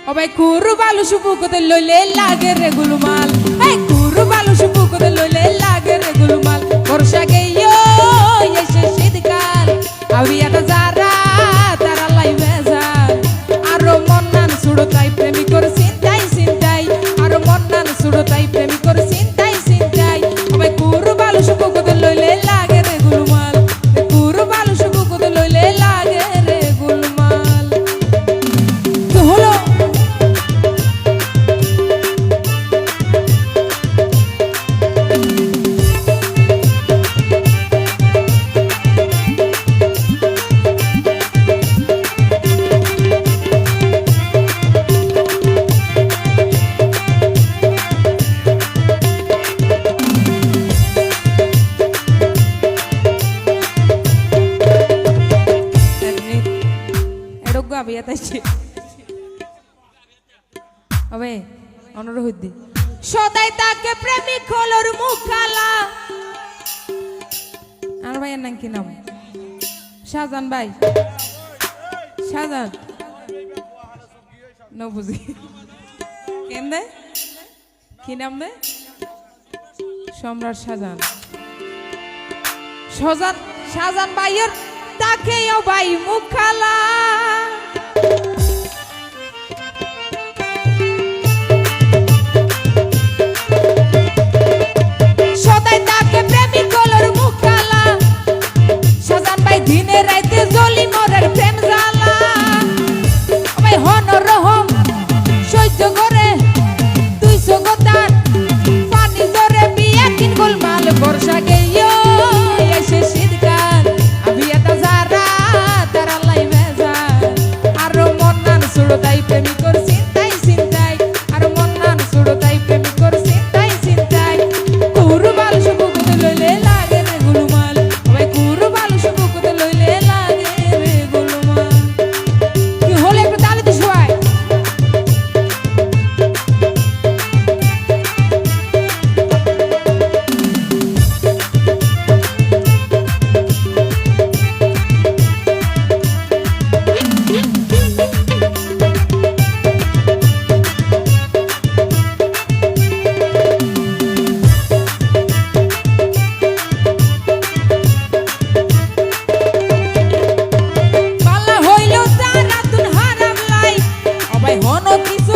অবাই কুরু বালু সুপু কতে লইলে লাগে রে গুলমাল এই কুরু বালু সুপু কতে লইলে লাগে রে গুলমাল বর্ষা গেইও এসে শীতকাল আউরিয়াটা যারা তারা লাইবে যায় আরো মন্নান সুড়ো তাই প্রেমিকর চিন্তাই চিন্তাই আরো মন্নান সুড়ো তাই প্রেমিকর চিন্তাই চিন্তাই অবাই কুরু বালু সুপু কতে লইলে লাগে রে গুলমাল কুরু বালু সুপু কতে লইলে লাগে রে গুলমাল তো হলো অনুরোধ সদাই তাকে প্রেমিক হলোর মুখালা আর ভাইয়ের নাম কি নাম শাহজান ভাই শাহজান ন বুঝি কেন দে কি নাম দে সম্রাট শাহজান শাহজান ভাইয়ের তাকে ভাই মুখালা দিনে রাইতে জলি মরের প্রেম জ্বালা ভাই হনর রহম সহ্য করে 200 গোতার পানি ধরে বিয়া কিন গোলমাল বর্ষা গেইও এসে শীতকাল আবিয়াটা যারা তারা লাইবে যায় আরো মন্নান সুড়ো তাই প্রেমিকর চিন্তাই চিন্তাই আরো মন্নান সুড়ো তাই প্রেমিকর চিন্তাই চিন্তাই কুরু বাল সুবু কতে লইলে লাগে রে গুলমাল ভাই কুরু বাল সুবু লইলে লাগে রে গুলমাল কি হলো একটু তালে তো সবাই হনো কিছু